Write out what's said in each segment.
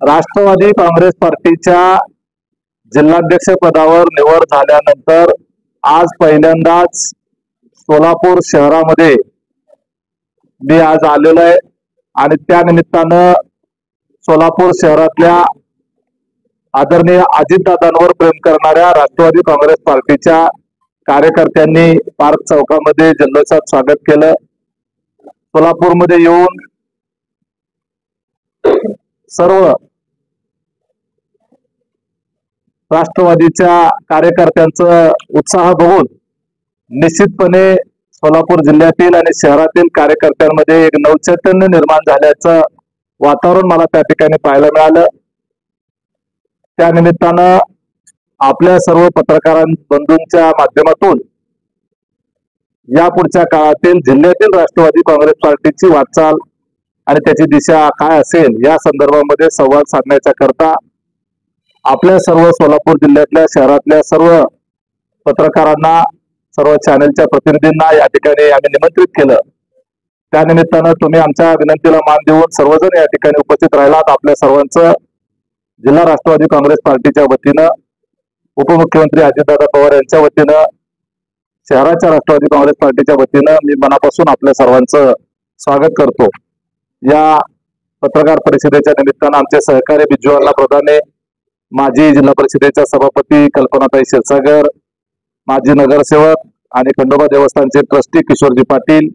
राष्ट्रवादी काँग्रेस पार्टीच्या जिल्हाध्यक्ष पदावर निवड झाल्यानंतर आज पहिल्यांदाच सोलापूर शहरामध्ये मी आज आलेलो आहे आणि त्या निमित्तानं सोलापूर शहरातल्या आदरणीय अजितदादांवर प्रेम करणाऱ्या राष्ट्रवादी काँग्रेस पार्टीच्या कार्यकर्त्यांनी पार्क चौकामध्ये जल्लोषात स्वागत केलं। सोलापूरमध्ये येऊन सर्व राष्ट्रवादीच्या कार्यकर्त्यांचा उत्साह बघून निश्चितपणे सोलापूर जिल्ह्यातील आणि शहरातील कार्यकर्त्यांमध्ये एक नवचैतन्य निर्माण झाल्याचं वातावरण मला त्या ठिकाणी पाहायला मिळालं। त्या निमित्तानं आपल्या सर्व पत्रकार बंधूंच्या माध्यमातून या पुढच्या काळातील जिल्ह्यातील राष्ट्रवादी काँग्रेस पार्टीची वाटचाल आणि त्याची दिशा काय असेल या संदर्भामध्ये संवाद साधण्याच्या करता आपल्या सर्व सोलापूर जिल्ह्यातल्या शहरातल्या सर्व पत्रकारांना सर्व चॅनलच्या प्रतिनिधींना या ठिकाणी आम्ही निमंत्रित केलं। त्या निमित्तानं तुम्ही आमच्या विनंतीला मान देऊन सर्वजण या ठिकाणी उपस्थित राहिलात। आपल्या सर्वांचं जिल्हा राष्ट्रवादी काँग्रेस पार्टीच्या वतीनं, उपमुख्यमंत्री अजितदादा पवार यांच्या वतीनं, शहराच्या राष्ट्रवादी काँग्रेस पार्टीच्या वतीनं मी मनापासून आपल्या सर्वांचं स्वागत करतो। या पत्रकार परिषदेच्या निमित्तानं आमचे सहकारी बिजूअण्णा प्रधाने, माजी जिल्हा परिषदेच्या सभापती कल्पनाताई क्षीरसागर, माजी नगरसेवक आणि खंडोबा देवस्थानचे ट्रस्टी किशोरजी पाटील,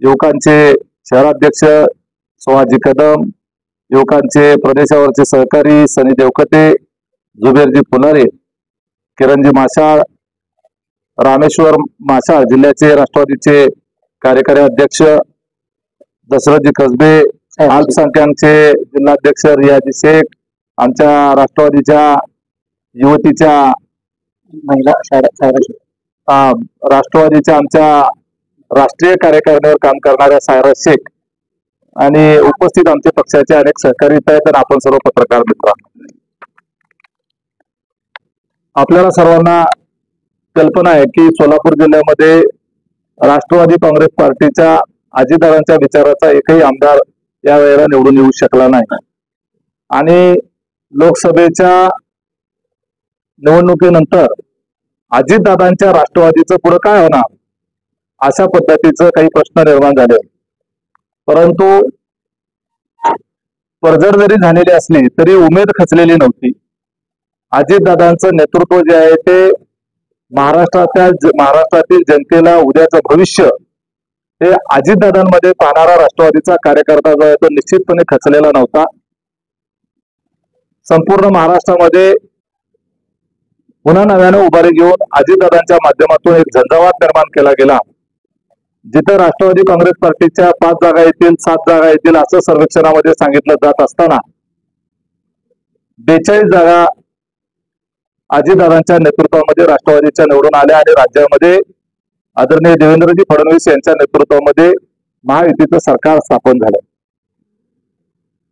युवकांचे शहराध्यक्ष सोहाजी कदम, युवकांचे प्रदेशावरचे सहकारी सनी देवखते, जुबेरजी फुलारे, किरणजी माशाळ, रामेश्वर माशाळ जिल्ह्याचे राष्ट्रवादीचे कार्यकारी अध्यक्ष, दशरथजी कसबे, अल्पसंख्याकचे जिल्हाध्यक्ष रियाजी शेख, आमच्या राष्ट्रवादीच्या युवतीच्या महिला राष्ट्रवादीच्या आमच्या राष्ट्रीय कार्यकारिणीवर काम करणाऱ्या सायरा शेख आणि उपस्थित आमचे पक्षाचे अनेक सहकारी आहेत आणि आपण सर्व पत्रकार मित्र, आपल्याला सर्वांना कल्पना आहे की सोलापूर जिल्ह्यामध्ये राष्ट्रवादी काँग्रेस पार्टीच्या अजितदादांच्या विचाराचा एकही आमदार या वेळेला निवडून येऊ शकला नाही आणि लोकसभेच्या निवडणुकीनंतर अजितदादांच्या राष्ट्रवादीचं पुढे काय होणार अशा पद्धतीचं काही प्रश्न निर्माण झाले। परंतु पडझड जरी झालेली असली तरी उमेद खचलेली नव्हती। अजितदादांचं नेतृत्व जे आहे ते महाराष्ट्रातील जनतेला उद्याचं भविष्य हे अजितदादांमध्ये पाहणारा राष्ट्रवादीचा कार्यकर्ता जो आहे तो निश्चितपणे खचलेला नव्हता। संपूर्ण महाराष्ट्रामध्ये पुन्हा नव्यानं उभारी घेऊन अजितदादांच्या माध्यमातून एक झंझावात निर्माण केला गेला। जिथं राष्ट्रवादी काँग्रेस पार्टीच्या 5 जागा येतील, 7 जागा येतील असं सर्वेक्षणामध्ये सांगितलं जात असताना 42 जागा अजितदादांच्या नेतृत्वामध्ये राष्ट्रवादीच्या निवडून आल्या आणि राज्यामध्ये आदरणीय देवेंद्रजी फडणवीस यांच्या नेतृत्वामध्ये महायुतीचं सरकार स्थापन झालं।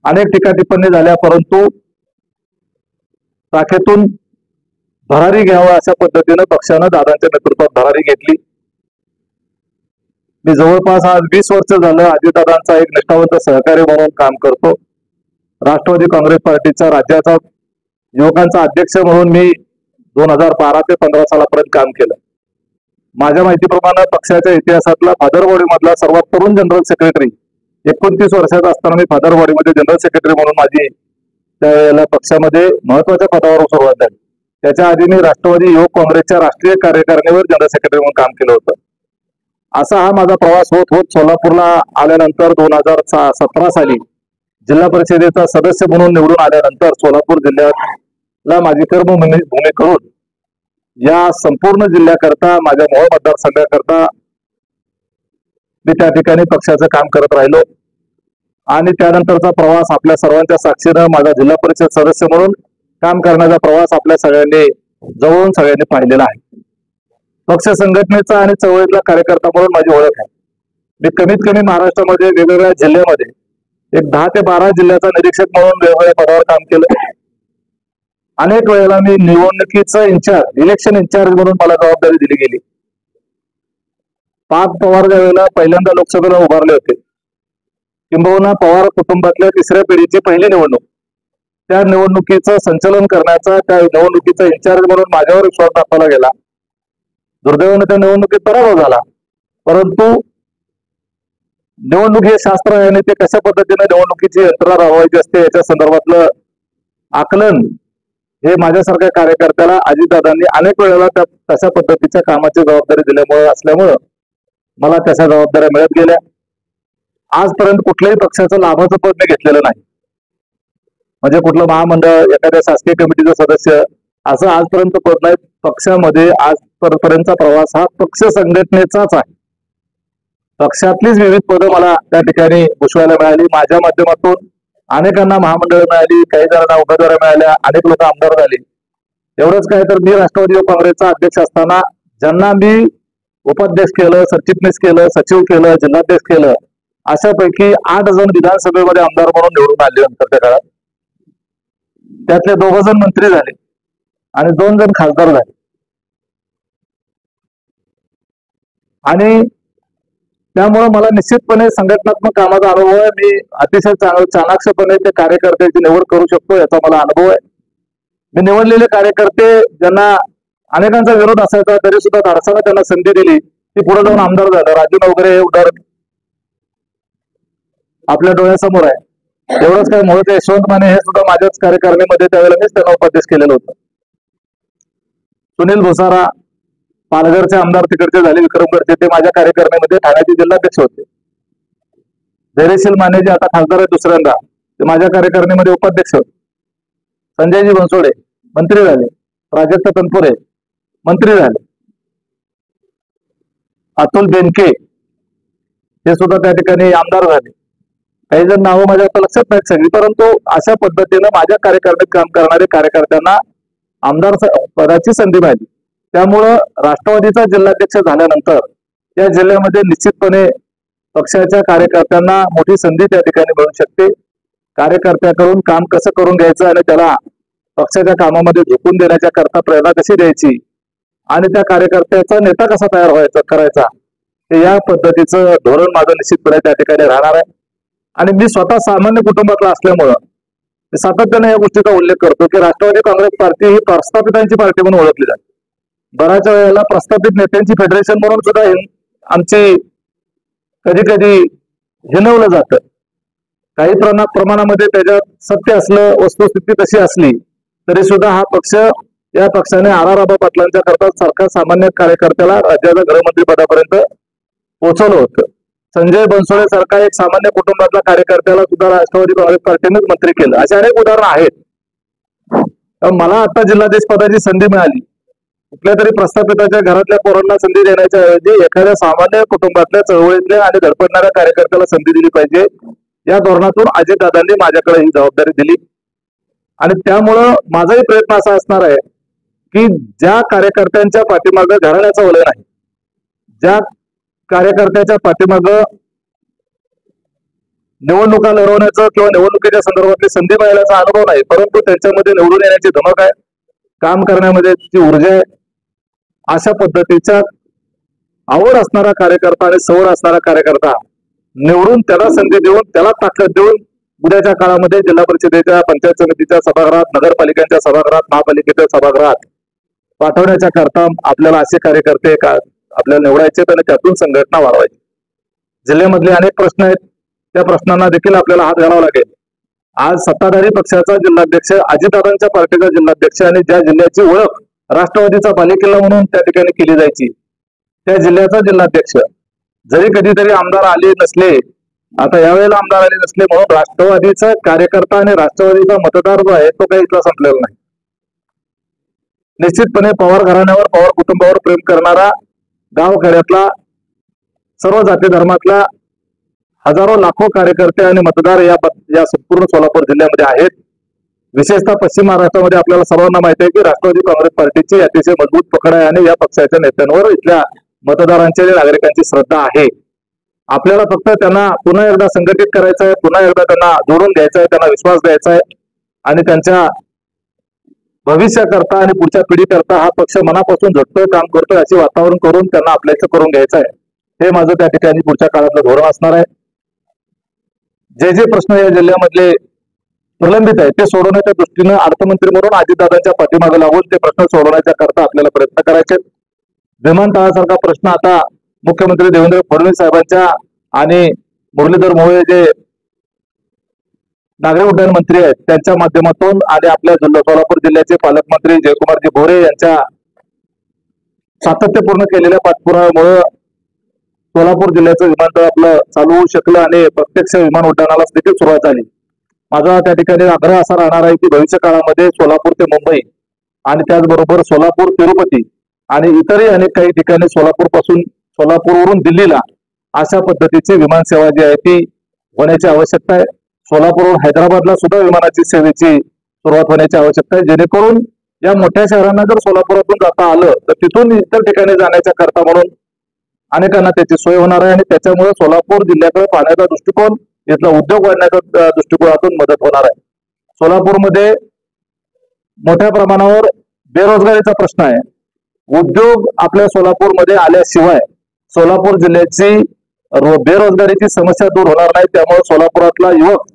अनेक टीका टिप्पणी झाल्या, परंतु राखेतून भरारी घ्यावं अशा पद्धतीनं पक्षानं दादांच्या नेतृत्वात भरारी घेतली। मी जवळपास आज 20 वर्ष झालं अजितदादांचा एक निष्ठावंत सहकारी म्हणून काम करतो। राष्ट्रवादी काँग्रेस पार्टीचा राज्याचा युवकांचा अध्यक्ष म्हणून मी 2012 ते 15 सालापर्यंत काम केलं। माझ्या माहितीप्रमाणे पक्षाच्या इतिहासातला फादरबॉडी मधला सर्वात तरुण जनरल सेक्रेटरी 29 वर्षाचा असताना मी फादरबॉडीमध्ये जनरल सेक्रेटरी म्हणून माझी त्यावेळेला पक्षामध्ये महत्वाच्या पदावर सुरुवात झाली। त्याच्या आधी मी राष्ट्रवादी युवक काँग्रेसच्या राष्ट्रीय कार्यकारिणीवर जनरल सेक्रेटरी म्हणून काम केलं होतं। असा हा माझा प्रवास होत होत सोलापूरला आल्यानंतर 2017 साली जिल्हा परिषदेचा सदस्य म्हणून निवडून आल्यानंतर सोलापूर जिल्ह्याला माझी कर्मभूमी करून या संपूर्ण जिल्ह्याकरता माझ्या मोहोळ मतदारसंघाकरता मी त्या ठिकाणी पक्षाचं काम करत राहिलो आणि त्यानंतरचा प्रवास आपल्या सर्वांच्या साक्षीनं माझा जिल्हा परिषद सदस्य म्हणून काम करण्याचा प्रवास आपल्या सगळ्यांनी जवळून सगळ्यांनी पाहिलेला आहे। पक्ष संघटनेचा आणि चळवळीतला कार्यकर्ता म्हणून माझी ओळख आहे। मी कमीत कमी महाराष्ट्रामध्ये वेगवेगळ्या जिल्ह्यामध्ये एक 10 ते 12 जिल्ह्याचा निरीक्षक म्हणून वेगवेगळ्या पदावर काम केलं। अनेक वेळेला मी निवडणुकीचं इलेक्शन इन्चार्ज म्हणून मला जबाबदारी दिली गेली। पार्थ पवार ज्या वेळेला पहिल्यांदा लोकसभेला उभारले होते, किंबहुना पवार कुटुंबातल्या 3ऱ्या पिढीची पहिली निवडणूक त्या निवडणुकीचं संचालन करण्याचा, त्या निवडणुकीचा इन्चार्ज म्हणून माझ्यावर विश्वास दाखवला गेला. दुर्दैवाने त्या निवडणुकीत पराभव झाला. परंतु निवडणूक हे शास्त्र आहे आणि ते कशा पद्धतीने निवडणुकीची यंत्रणा राबवायची असते याच्या संदर्भातलं आकलन हे माझ्यासारख्या कार्यकर्त्याला अजितदादांनी अनेक वेळेला तशा पद्धतीच्या कामाची जबाबदारी दिल्यामुळे असल्यामुळं मला तशा जबाबदाऱ्या मिळत गेल्या. आजपर्यंत कुठल्याही पक्षाचं लाभाचं पद मी घेतलेलं नाही. म्हणजे कुठलं महामंडळ, एखाद्या शासकीय कमिटीचं सदस्य असं आजपर्यंत पद नाही. पक्षामध्ये आजपर्यंतचा प्रवास हा पक्ष संघटनेचाच आहे. पक्षातलीच विविध पदं मला त्या ठिकाणी भूषवायला मिळाली. माझ्या माध्यमातून अनेकांना महामंडळ मिळाली, काही जणांना उमेदवारी मिळाल्या, अनेक लोक आमदार झाले. एवढंच काय तर मी राष्ट्रवादी काँग्रेसचा अध्यक्ष असताना ज्यांना मी उपाध्यक्ष केलं, सरचिटणीस केलं, सचिव केलं, जिल्हाध्यक्ष केलं, अशापैकी 8 जण विधानसभेमध्ये आमदार म्हणून निवडून आले नंतरच्या काळात. त्यातले 2 जण मंत्री झाले आणि 2 जण खासदार झाले. आणि त्यामुळे मला निश्चितपणे संघटनात्मक कामाचा अनुभव आहे. मी अतिशय चाणाक्षपणे ते कार्यकर्त्याची निवड करू शकतो याचा मला अनुभव आहे. मी निवडलेले कार्यकर्ते ज्यांना अनेकांचा विरोध असायचा तरी सुद्धा धाडसानं त्यांना संधी दिली, ती पुढे जाऊन आमदार झालं. राजू नवघरे हे उदाहरण आपल्या डोळ्यासमोर आहे. एवढंच काय, मोहिते यशवंत माने हे सुद्धा माझ्याच कार्यकारिणीमध्ये त्यावेळेला मीच त्यांना उपाध्यक्ष केलेलं होतं. सुनील भुसारा पालघरचे आमदार तिकडचे झाले, विक्रमगडचे, ते माझ्या कार्यकारिणीमध्ये ठाण्याचे जिल्हाध्यक्ष होते. धैर्यशील माने जे आता खासदार आहेत दुसऱ्यांदा, ते माझ्या कार्यकारिणीमध्ये उपाध्यक्ष होते. संजयजी बनसोडे मंत्री झाले, प्राजक्त तनपुरे मंत्री झाले, अतुल बेनके हे सुद्धा त्या ठिकाणी आमदार झाले. काही जण नावं माझ्या आता लक्षात नाहीत सगळी, परंतु अशा पद्धतीनं माझ्या कार्यकारिणीत काम करणारे कार्यकर्त्यांना आमदार पदाची संधी मिळाली. त्यामुळं राष्ट्रवादीचा जिल्हाध्यक्ष झाल्यानंतर या जिल्ह्यामध्ये निश्चितपणे पक्षाच्या कार्यकर्त्यांना मोठी संधी त्या ठिकाणी मिळू शकते. कार्यकर्त्याकडून काम कसं करून घ्यायचं आणि त्याला पक्षाच्या कामामध्ये झोकून देण्याच्या करता प्रेरणा कशी द्यायची आणि त्या कार्यकर्त्याचा नेता कसा तयार करायचा, हे या पद्धतीचं धोरण माझं निश्चितपणे त्या ठिकाणी राहणार आहे. आणि मी स्वतः सामान्य कुटुंबातला असल्यामुळं सातत्याने या गोष्टीचा उल्लेख करतो की राष्ट्रवादी काँग्रेस पार्टी ही प्रस्थापितांची पार्टी म्हणून ओळखली जाते. बऱ्याच वेळेला प्रस्थापित नेत्यांची फेडरेशन म्हणून सुद्धा आमची कधी कधी हिनवलं जातं. काही प्रमाणामध्ये त्याच्यात सत्य असलं, वस्तुस्थिती तशी असली तरी सुद्धा हा पक्ष, या पक्षाने आराराबा पाटलांच्या करता सारखा सामान्य कार्यकर्त्याला राज्याच्या गृहमंत्री पदापर्यंत पोहोचवलं होतं. संजय बनसोडे सारखा एक सामान्य कुटुंबातला कार्यकर्त्याला सुद्धा राष्ट्रवादी काँग्रेस पार्टीनेच मंत्री केलं. असे अनेक उदाहरणं आहेत. मला आता जिल्हाध्यक्ष पदाची संधी मिळाली. कुठल्या तरी प्रस्थापिताच्या घरातल्या पोरांना संधी देण्याच्या ऐवजी एखाद्या सामान्य कुटुंबातल्या चळवळीतल्या आणि धडपडणाऱ्या कार्यकर्त्याला संधी दिली पाहिजे, या धोरणातून अजितदादांनी माझ्याकडे ही जबाबदारी दिली. आणि त्यामुळं माझाही प्रयत्न असा असणार आहे की ज्या कार्यकर्त्यांच्या पाठीमागं घराण्याचं वलय नाही, ज्या कार्यकर्त्याच्या पाठीमागं निवडणुका लढवण्याचं किंवा निवडणुकीच्या संदर्भातली संधी मिळाल्याचा अनुभव नाही, परंतु त्यांच्यामध्ये निवडून येण्याची धमक आहे, काम करण्यामध्ये ती ऊर्जा आहे, अशा पद्धतीच्या आवड असणारा कार्यकर्ता आणि सवड असणारा कार्यकर्ता निवडून त्याला संधी देऊन, त्याला ताकद देऊन उद्याच्या काळामध्ये जिल्हा परिषदेच्या, पंचायत समितीच्या सभागृहात, नगरपालिकांच्या सभागृहात, महापालिकेच्या सभागृहात पाठवण्याच्या करता आपल्याला असे कार्यकर्ते आपल्याला निवडायचे आणि त्यातून संघटना वाढवायची. जिल्ह्यामधले अनेक प्रश्न आहेत, त्या प्रश्नांना देखील आपल्याला हात घालावा लागेल. आज सत्ताधारी पक्षाचा जिल्हाध्यक्ष, अजितदादांच्या पार्टीचा जिल्हाध्यक्ष आणि ज्या जिल्ह्याची ओळख राष्ट्रवादीचा बालेकिल्ला म्हणून त्या ठिकाणी केली जायची, त्या जिल्ह्याचा जिल्हाध्यक्ष जरी कधीतरी आमदार आले नसले, आता यावेळेला आमदार आले नसले म्हणून राष्ट्रवादीचा कार्यकर्ता आणि राष्ट्रवादीचा मतदार जो आहे तो काही इथला संपलेला नाही. निश्चितपणे पवार घराण्यावर, पवार कुटुंबावर प्रेम करणारा गावखेड्यातला, सर्व जाती धर्मातला हजारो लाखो कार्यकर्ते आणि मतदार या संपूर्ण सोलापूर जिल्ह्यामध्ये आहेत. विशेषतः पश्चिम महाराष्ट्रामध्ये आपल्याला सर्वांना माहिती आहे की राष्ट्रवादी काँग्रेस पार्टीची अतिशय मजबूत पकड आहे आणि या पक्षाच्या नेत्यांवर इथल्या मतदारांची आणि नागरिकांची श्रद्धा आहे. आपल्याला फक्त त्यांना पुन्हा एकदा संघटित करायचं आहे, पुन्हा एकदा त्यांना जोडून घ्यायचं आहे, त्यांना विश्वास द्यायचा आहे आणि त्यांच्या भविष्याकरता आणि पुढच्या पिढीकरता हा पक्ष मनापासून झटतोय, काम करतोय असे वातावरण करून त्यांना आपल्याचं करून घ्यायचं आहे. हे माझं त्या ठिकाणी पुढच्या काळातलं धोरण असणार आहे. जे जे प्रश्न या जिल्ह्यामधले प्रलंबित आहे ते सोडवण्याच्या दृष्टीनं अर्थमंत्री म्हणून अजितदादांच्या पाठीमागे लागून ते प्रश्न सोडवण्याच्या करता आपल्याला प्रयत्न करायचे. विमानतळासारखा प्रश्न आता मुख्यमंत्री देवेंद्र फडणवीस साहेबांच्या आणि मुरलीधर मोहोळ जे नागरी उड्डयन मंत्री आहेत त्यांच्या माध्यमातून आणि आपल्या सोलापूर जिल्ह्याचे पालकमंत्री जयकुमारजी भोरे यांच्या सातत्यपूर्ण केलेल्या पाठपुराव्यामुळे सोलापूर जिल्ह्याचं विमानतळ आपलं चालू होऊ शकलं आणि प्रत्यक्ष विमान उड्डाणाला देखील सुरुवात झाली. माझा त्या ठिकाणी आग्रह असा राहणार आहे की भविष्य काळामध्ये सोलापूर ते मुंबई आणि त्याचबरोबर सोलापूर तिरुपती आणि इतरही अनेक काही ठिकाणी सोलापूरवरून दिल्लीला अशा पद्धतीची विमान सेवा जी आहे ती होण्याची आवश्यकता आहे. सोलापूरवरून हैदराबादला सुद्धा विमानाची सेवेची सुरुवात होण्याची आवश्यकता आहे, जेणेकरून या मोठ्या शहरांना जर सोलापुरातून जाता आलं तर तिथून इतर ठिकाणी जाण्याच्या करता म्हणून अनेकांना त्याची सोय होणार आहे आणि त्याच्यामुळे सोलापूर जिल्ह्याकडे पाहण्याचा दृष्टिकोन, इथला उद्योग वाढण्याच्या दृष्टिकोनातून मदत होणार आहे. सोलापूरमध्ये मोठ्या प्रमाणावर बेरोजगारीचा प्रश्न आहे. उद्योग आपल्या सोलापूरमध्ये आल्याशिवाय सोलापूर जिल्ह्याची बेरोजगारीची समस्या दूर होणार नाही. त्यामुळे सोलापुरातला युवक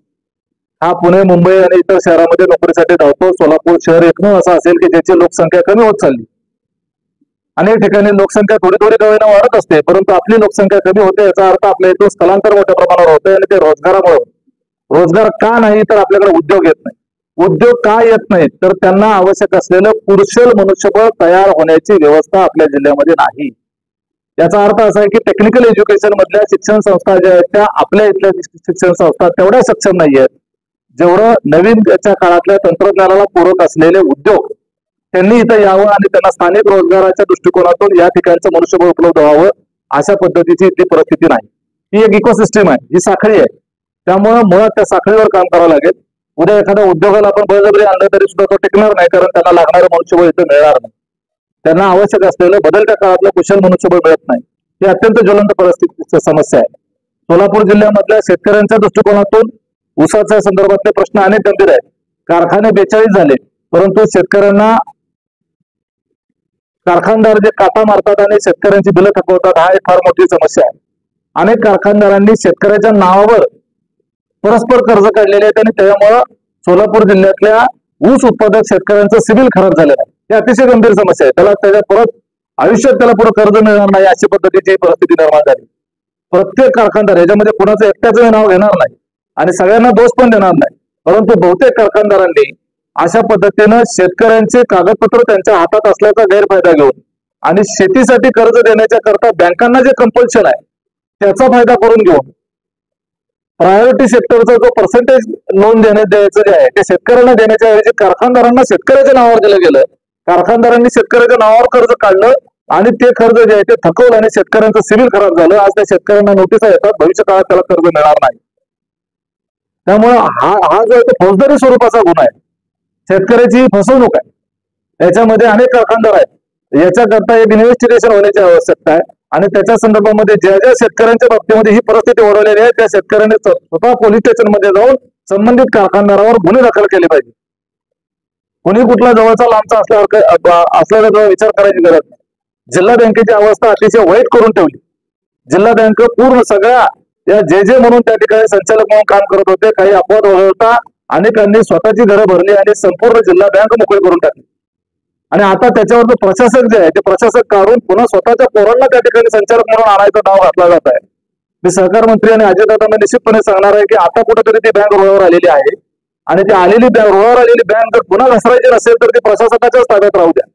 हा पुणे, मुंबई आणि इतर शहरामध्ये नोकरीसाठी धावतो. सोलापूर शहर एकमेव असं असेल की ज्याची लोकसंख्या कमी होत चालली. अनेक ठिकाणी लोकसंख्या थोडी थोडी गवयनं वाढत असते, परंतु आपली लोकसंख्या कमी होते याचा अर्थ आपल्या इथून स्थलांतर मोठ्या प्रमाणावर होते आणि ते रोजगारामुळे. रोजगार का नाही तर आपल्याकडे उद्योग येत नाही. उद्योग का येत नाहीत तर त्यांना आवश्यक असलेलं कुशल मनुष्यबळ तयार होण्याची व्यवस्था आपल्या जिल्ह्यामध्ये नाही. याचा अर्थ असा आहे की टेक्निकल एज्युकेशन मधल्या शिक्षण संस्था ज्या आहेत त्या आपल्या इथल्या शिक्षण संस्था तेवढ्या सक्षम नाही आहेत जेवढं नवीन याच्या काळातल्या तंत्रज्ञानाला पूरक असलेले उद्योग त्यांनी इथं यावं आणि त्यांना स्थानिक रोजगाराच्या दृष्टिकोनातून या ठिकाणचं मनुष्यबळ उपलब्ध व्हावं अशा पद्धतीची इथली परिस्थिती नाही. ही एक इकोसिस्टीम आहे, ही साखळी आहे. त्यामुळे मुळात त्या साखळीवर काम करावं लागेल. उद्या एखाद्या उद्योगाला आपण बळजबरी आणलं तरी सुद्धा तो टिकणार नाही, कारण त्यांना लागणारं मनुष्यबळ इथं मिळणार नाही. त्यांना आवश्यक असलेलं बदलत्या काळातलं कुशल मनुष्यबळ मिळत नाही. ही अत्यंत ज्वलंत परिस्थितीची समस्या आहे. सोलापूर जिल्ह्यामधल्या शेतकऱ्यांच्या दृष्टिकोनातून ऊसाच्या संदर्भातले प्रश्न अनेक गंभीर आहेत. कारखाने 42 झाले, परंतु शेतकऱ्यांना कारखानदार जे काटा मारतात आणि शेतकऱ्यांची बिलं थकवतात, हा एक फार मोठी समस्या आहे. अनेक कारखानदारांनी शेतकऱ्याच्या नावावर परस्पर कर्ज काढलेले आहेत आणि त्यामुळं सोलापूर जिल्ह्यातल्या ऊस उत्पादक शेतकऱ्यांचं सिबिल खराब झालेलं आहे. ही अतिशय गंभीर समस्या आहे. त्याच्या परत आयुष्यात त्याला पुढे कर्ज मिळणार नाही अशी पद्धतीची परिस्थिती निर्माण झाली. प्रत्येक कारखानदार याच्यामध्ये कुणाचं एकट्याचं नाव घेणार नाही आणि सगळ्यांना दोष पण देणार नाही, परंतु बहुतेक कारखानदारांनी अशा पद्धतीनं शेतकऱ्यांचे कागदपत्र त्यांच्या हातात असल्याचा गैरफायदा घेऊन आणि शेतीसाठी कर्ज देण्याच्या करता बँकांना जे कंपल्शन आहे त्याचा फायदा करून घेऊन प्रायोरिटी सेक्टरचा जो पर्सेंटेज लोन द्यायचं जे आहे ते शेतकऱ्यांना देण्याच्या ऐवजी कारखानदारांना शेतकऱ्याच्या नावावर दिलं गेलं. कारखानदारांनी शेतकऱ्याच्या नावावर कर्ज काढलं आणि ते कर्ज जे आहे ते थकवलं आणि शेतकऱ्यांचं सिबिल खराब झालं. आज त्या शेतकऱ्यांना नोटिसा येतात, भविष्य काळात त्याला कर्ज मिळणार नाही. त्यामुळे हा जो आहे तो फौजदारी स्वरूपाचा गुन्हा आहे, शेतकऱ्याची फसवणूक आहे. याच्यामध्ये अनेक कारखानदार आहेत. याच्याकरता एक इन्व्हेस्टिगेशन होण्याची आवश्यकता आहे आणि त्याच्या संदर्भामध्ये ज्या ज्या शेतकऱ्यांच्या बाबतीमध्ये ही परिस्थिती ओढवलेली आहे त्या शेतकऱ्यांनी स्वतः पोलीस स्टेशन मध्ये जाऊन संबंधित कारखानदारावर गुन्हे दाखल केले पाहिजे. कोणी कुठला जवळचा लांबचा असल्याचा जवळ विचार करायची गरज नाही. जिल्हा बँकेची अवस्था अतिशय वाईट करून ठेवली. जिल्हा बँक पूर्ण सगळ्या या जे म्हणून त्या ठिकाणी संचालक म्हणून काम करत होते, काही अपवाद वगळता अनेकांनी स्वतःची घरं भरली आणि संपूर्ण जिल्हा बँक मोकळी करून टाकली. आणि आता त्याच्यावर प्रशासक जे आहे ते प्रशासक काढून पुन्हा स्वतःच्या पोरांना त्या ठिकाणी संचालक म्हणून आणायचा डाव घातला जात आहे. मी सहकार मंत्री आणि अजितदादांना निश्चितपणे सांगणार आहे की आता कुठेतरी ती बँक रुळावर आलेली आहे आणि ती रुळावर आलेली बँक जर पुन्हा घसरायची नसेल तर ती प्रशासकाच्याच ताब्यात राहू द्या.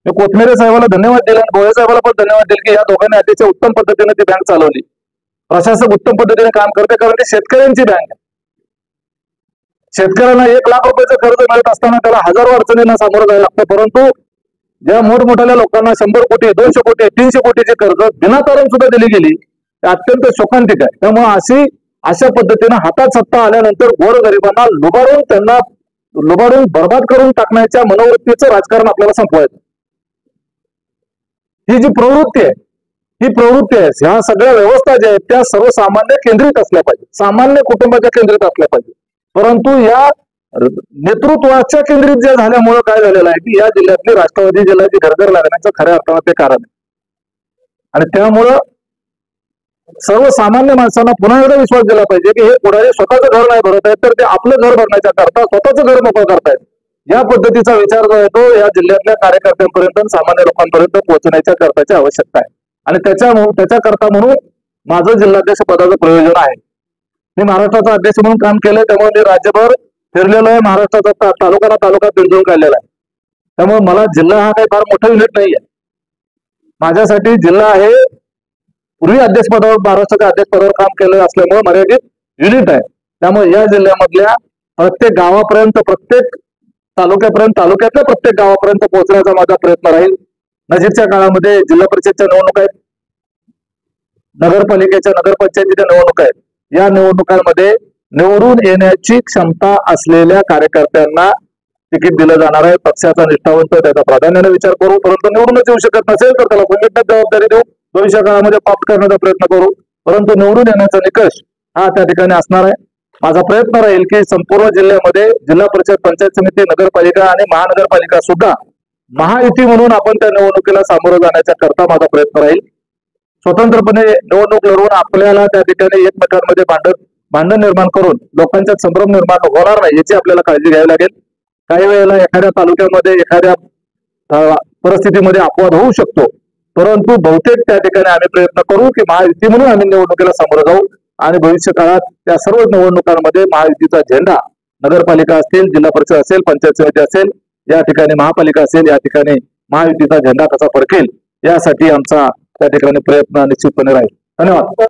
मी कोथमेरे साहेबाला धन्यवाद दिला आणि भोळे साहेबाला पण धन्यवाद दिले की या दोघांनी अतिशय उत्तम पद्धतीने ती बँक चालवली. प्रशासक उत्तम पद्धतीने काम करते कारण ती शेतकऱ्यांची बँक आहे. शेतकऱ्यांना 1 लाख रुपयाचं कर्ज मिळत असताना त्याला हजारो अडचणींना सामोरं जायला लागतं, परंतु ज्या मोठमोठ्या लोकांना 100 कोटी 200 कोटी 300 कोटीचे कर्ज बिना तारण सुद्धा दिली गेली, ते अत्यंत शोकांतिक आहे. त्यामुळे अशा पद्धतीने हातात सत्ता आल्यानंतर गोरगरिबांना लुबाडून बर्बाद करून टाकण्याच्या मनोवृत्तीचं राजकारण आपल्याला संपवायचं. ही जी प्रवृत्ती आहे ह्या सगळ्या व्यवस्था ज्या आहेत त्या सर्वसामान्य केंद्रित असल्या पाहिजे, सामान्य कुटुंबाच्या केंद्रित असल्या पाहिजे. परंतु या नेतृत्वाच्या केंद्रित ज्या झाल्यामुळे काय झालेलं आहे की या जिल्ह्यातली राष्ट्रवादी जिल्ह्याची घरघर लागण्याचं खऱ्या अर्थानं ते कारण आहे. आणि त्यामुळं सर्वसामान्य माणसांना पुन्हा एकदा विश्वास दिला पाहिजे की हे पुढारी स्वतःचं घर नाही भरत आहेत तर ते आपलं घर भरण्याच्या करता स्वतःचं घर मोकळं करतायत. या पद्धतीचा विचार जो आहे तो या जिल्ह्यातल्या कार्यकर्त्यांपर्यंत सामान्य लोकांपर्यंत पोहोचण्याच्या करताची आवश्यकता आहे. आणि त्याच्याकरता म्हणून माझं जिल्हाध्यक्ष पदाचं प्रयोजन आहे. मी महाराष्ट्राचा अध्यक्ष म्हणून काम केलंय, त्यामुळे मी राज्यभर फिरलेलो आहे. महाराष्ट्राचा तालुका पिंजून काढलेला आहे. त्यामुळे मला जिल्हा हा काही फार मोठा युनिट नाहीये. माझ्यासाठी जिल्हा हे पूर्वी अध्यक्षपदावर महाराष्ट्राच्या अध्यक्षपदावर काम केलं असल्यामुळे मर्यादित युनिट आहे. त्यामुळे या जिल्ह्यामधल्या प्रत्येक गावापर्यंत, प्रत्येक तालुक्यापर्यंत, तालुक्यातल्या प्रत्येक गावापर्यंत पोहोचण्याचा माझा प्रयत्न राहील. नजीकच्या काळामध्ये जिल्हा परिषदच्या निवडणूक आहेत, नगरपालिकेच्या नगरपंचायतीच्या निवडणूक आहेत. या निवडणुकांमध्ये निवडून येण्याची क्षमता असलेल्या कार्यकर्त्यांना तिकीट दिलं जाणार आहे. पक्षाचा निष्ठावंत त्याचा प्राधान्याने विचार करू, परंतु निवडूनच येऊ शकत नसेल तर त्याला संघटनेत जबाबदारी देऊ, भविष्य काळामध्ये प्राप्त करण्याचा प्रयत्न करू. परंतु निवडून येण्याचा निकष हा त्या ठिकाणी असणार आहे. माझा प्रयत्न राहील की संपूर्ण जिल्ह्यामध्ये जिल्हा परिषद, पंचायत समिती, नगरपालिका आणि महानगरपालिका सुद्धा महायुती म्हणून आपण त्या निवडणुकीला सामोरं जाण्याच्या करता माझा प्रयत्न राहील. स्वतंत्रपणे निवडणूक लढवून आपल्याला त्या ठिकाणी एकमेकांमध्ये भांडण निर्माण करून लोकांच्यात संभ्रम निर्माण होणार नाही याची आपल्याला काळजी घ्यावी लागेल. काही वेळेला एखाद्या तालुक्यामध्ये एखाद्या परिस्थितीमध्ये अपवाद होऊ शकतो, परंतु बहुतेक त्या ठिकाणी आम्ही प्रयत्न करू की महायुती म्हणून आम्ही निवडणुकीला सामोरं जाऊ आणि भविष्य काळात त्या सर्व निवडणुकांमध्ये महायुतीचा झेंडा नगरपालिका असतील, जिल्हा परिषद असेल, पंचायत समिती असेल, या ठिकाणी महापालिका असेल, या ठिकाणी महायुतीचा झेंडा कसा फडकेल यासाठी आमचा त्या ठिकाणी प्रयत्न निश्चितपणे राहील. धन्यवाद.